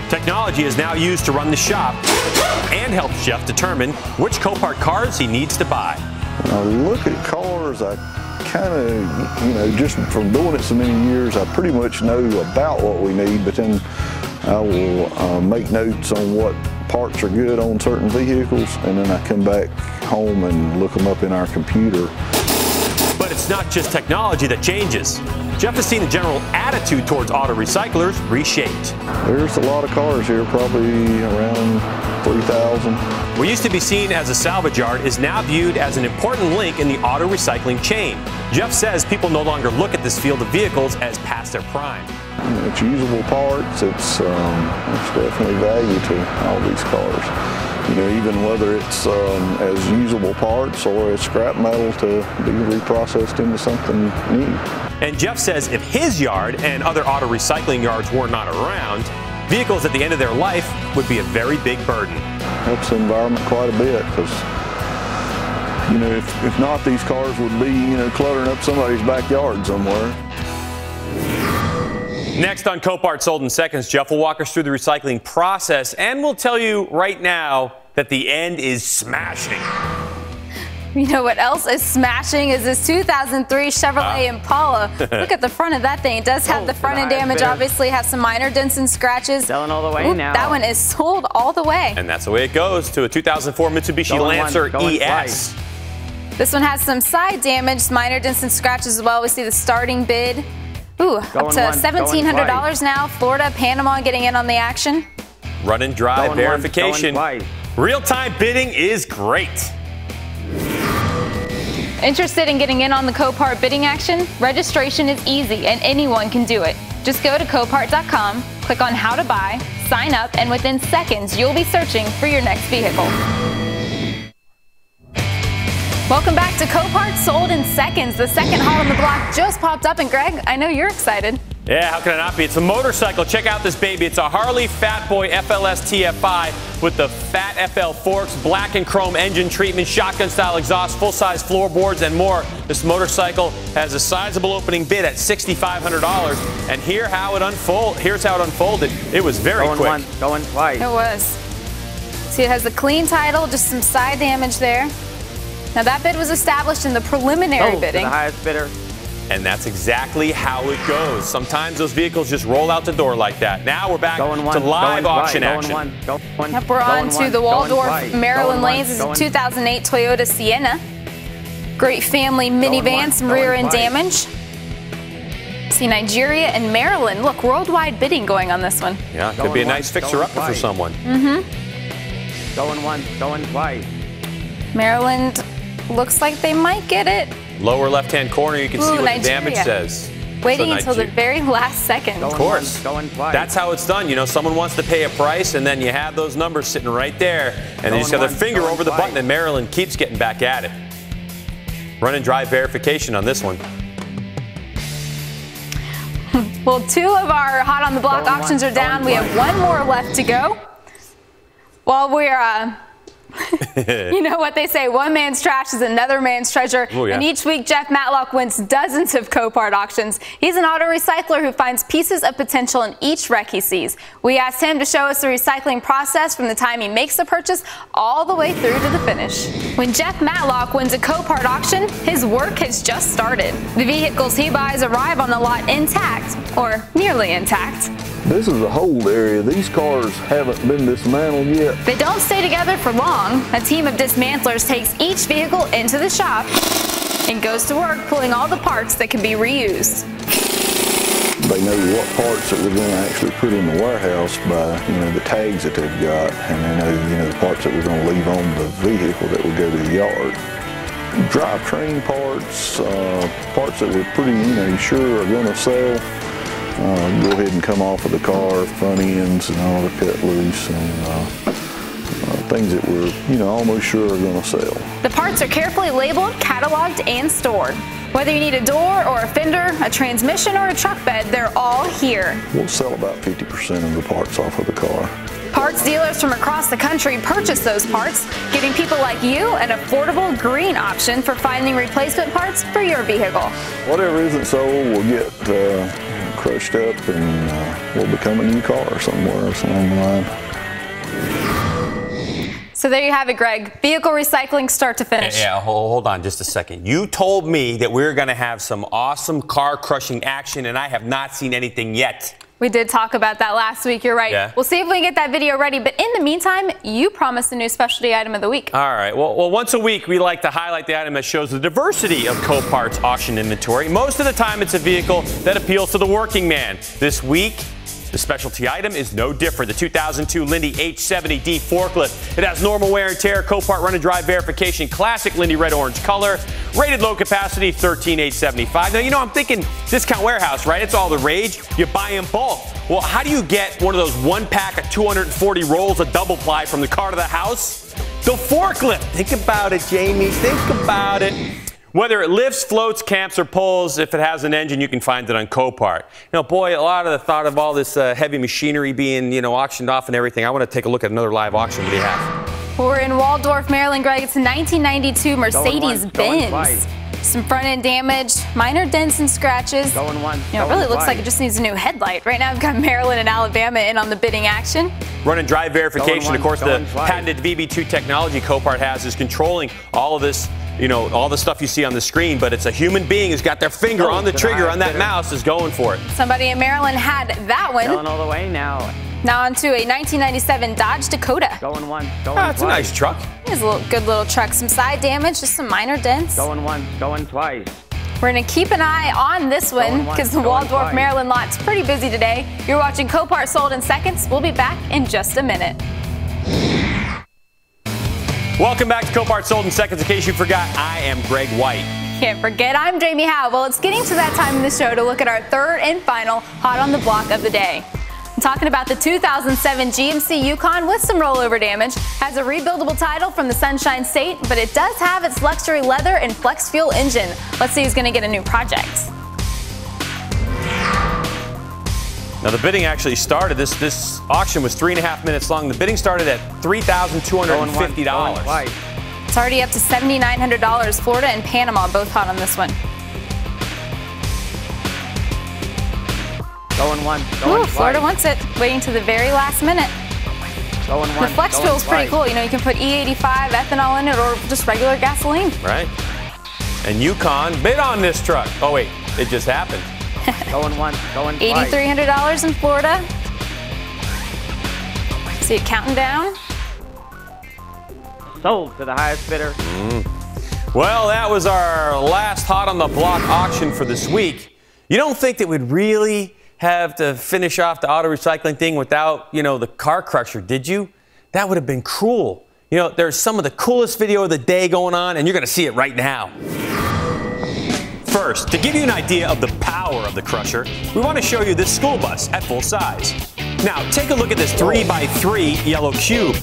Technology is now used to run the shop and helps Jeff determine which Copart cars he needs to buy. When I look at cars, I kind of, just from doing it so many years, I pretty much know about what we need, but then I will make notes on what parts are good on certain vehicles, and then I come back home and look them up in our computer. But it's not just technology that changes. Jeff has seen the general attitude towards auto recyclers reshaped. There's a lot of cars here, probably around 3,000. What used to be seen as a salvage yard is now viewed as an important link in the auto recycling chain. Jeff says people no longer look at this field of vehicles as past their prime. It's usable parts. It's definitely value to all these cars. Even whether it's as usable parts or as scrap metal to be reprocessed into something new. And Jeff says if his yard and other auto recycling yards were not around, vehicles at the end of their life would be a very big burden. Helps the environment quite a bit because, if not, these cars would be, cluttering up somebody's backyard somewhere. Next on Copart Sold in Seconds, Jeff will walk us through the recycling process, and we'll tell you right now that the end is smashing. You know what else is smashing is this 2003 Chevrolet Impala. Look at the front of that thing. It does have the front end damage, obviously, has some minor dents and scratches. Selling all the way now. That one is sold all the way. And that's the way it goes to a 2004 Mitsubishi Lancer ES. This one has some side damage, minor dents and scratches as well. We see the starting bid. Up to $1,700 now. Florida, Panama getting in on the action. Run and drive verification. Real-time bidding is great. Interested in getting in on the Copart bidding action? Registration is easy and anyone can do it. Just go to Copart.com, click on How to Buy, sign up, and within seconds you'll be searching for your next vehicle. Welcome back to Copart Sold in Seconds. The second hot on the block just popped up, and Greg, I know you're excited. Yeah, how can it not be? It's a motorcycle. Check out this baby. It's a Harley Fat Boy FLS TFI with the Fat FL forks, black and chrome engine treatment, shotgun style exhaust, full-size floorboards, and more. This motorcycle has a sizable opening bid at $6,500. And here's how it unfolded. It was very quick. Going once, going twice. It was. See, it has the clean title, just some side damage there. Now that bid was established in the preliminary bidding. The highest bidder. And that's exactly how it goes. Sometimes those vehicles just roll out the door like that. Now we're back to live auction action. Yep, we're on to the Waldorf, Maryland lanes. This is a 2008 Toyota Sienna. Great family minivan, some rear end damage. See Nigeria and Maryland. Look, worldwide bidding going on this one. Yeah, could be a nice fixer-upper for someone. Going once, going twice. Maryland looks like they might get it. Lower left-hand corner, you can see what the damage says. Waiting until the very last second. Of course. That's how it's done. Someone wants to pay a price, and then you have those numbers sitting right there, and they just got their finger over the button, and Maryland keeps getting back at it. Run and drive verification on this one. Well, two of our hot on the block auctions are down. We have one more left to go. While we're you know what they say, one man's trash is another man's treasure. Oh, yeah. And each week, Jeff Matlock wins dozens of Copart auctions. He's an auto recycler who finds pieces of potential in each wreck he sees. We asked him to show us the recycling process from the time he makes the purchase all the way through to the finish. When Jeff Matlock wins a Copart auction, his work has just started. The vehicles he buys arrive on the lot intact, or nearly intact. This is a hold area. These cars haven't been dismantled yet. They don't stay together for long. A team of dismantlers takes each vehicle into the shop and goes to work pulling all the parts that can be reused. They know what parts that we're going to actually put in the warehouse by, the tags that they've got, and they know, the parts that we're going to leave on the vehicle that will go to the yard. Drivetrain parts, parts that we're pretty, sure are going to sell. Go ahead and come off of the car, front ends and all the cut loose, and things that we're, almost sure are going to sell. The parts are carefully labeled, cataloged, and stored. Whether you need a door or a fender, a transmission, or a truck bed, they're all here. We'll sell about 50% of the parts off of the car. Parts dealers from across the country purchase those parts, giving people like you an affordable green option for finding replacement parts for your vehicle. Whatever isn't sold will get crushed up and will become a new car somewhere along the line. So there you have it, Greg. Vehicle recycling start to finish. Yeah, hold on just a second. You told me that we were going to have some awesome car-crushing action, and I have not seen anything yet. We did talk about that last week. You're right. Yeah. We'll see if we can get that video ready. But in the meantime, you promised a new specialty item of the week. All right. Well, once a week, we like to highlight the item that shows the diversity of Copart's auction inventory. Most of the time, it's a vehicle that appeals to the working man. This week, the specialty item is no different. The 2002 Lindy H70D forklift. It has normal wear and tear, Copart run and drive verification, classic Lindy red orange color, rated low capacity 13,875. Now, you know, I'm thinking discount warehouse, right? It's all the rage. You buy in bulk. Well, how do you get one of those one pack of 240 rolls of double ply from the car to the house? The forklift. Think about it, Jamie. Think about it. Whether it lifts, floats, camps, or pulls, if it has an engine, you can find it on Copart. You know, boy, a lot of the thought of all this heavy machinery being, you know, auctioned off and everything. I want to take a look at another live auction. What do you have? We're in Waldorf, Maryland, Greg. It's a 1992 Mercedes-Benz. Some front-end damage, minor dents and scratches. Going one. You know, it really looks like it just needs a new headlight. Right now, we've got Maryland and Alabama in on the bidding action. Run and drive verification. Of course, the twice. patented VB2 technology Copart has is controlling all of this, you know, all the stuff you see on the screen, but it's a human being who's got their finger on the trigger on that mouse is going for it. Somebody in Maryland had that one. Going all the way now. Now on to a 1997 Dodge Dakota. Going one. Going That's a twice. nice truck. It's a good little truck. Some side damage, just some minor dents. Going one. Going twice. We're going to keep an eye on this one Going once, because the going Waldorf, twice. Maryland lot's pretty busy today. You're watching Copart Sold in Seconds. We'll be back in just a minute. Welcome back to Copart Sold in Seconds. In case you forgot, I am Greg White. Can't forget, I'm Jamie Howe. Well, it's getting to that time in the show to look at our third and final hot on the block of the day. I'm talking about the 2007 GMC Yukon with some rollover damage. Has a rebuildable title from the Sunshine State, but it does have its luxury leather and flex fuel engine. Let's see who's going to get a new project. Now, the bidding actually started. This auction was 3.5 minutes long. The bidding started at $3,250. It's already up to $7,900. Florida and Panama both hot on this one. Going one. Going Ooh, Florida twice. wants it. Waiting to the very last minute. Going one. The flex going fuel is pretty twice. cool. You know, you can put E85 ethanol in it or just regular gasoline. Right? And Yukon bid on this truck. Oh, wait, it just happened. Going one. Going twice. $8,300 in Florida. See it counting down. Sold to the highest bidder. Well, that was our last hot on the block auction for this week. You don't think that we'd really have to finish off the auto recycling thing without, you know, the car crusher, did you? That would have been cruel. You know, there's some of the coolest video of the day going on, and you're going to see it right now. First, to give you an idea of the power of the crusher, we want to show you this school bus at full size. Now, take a look at this 3x3 yellow cube.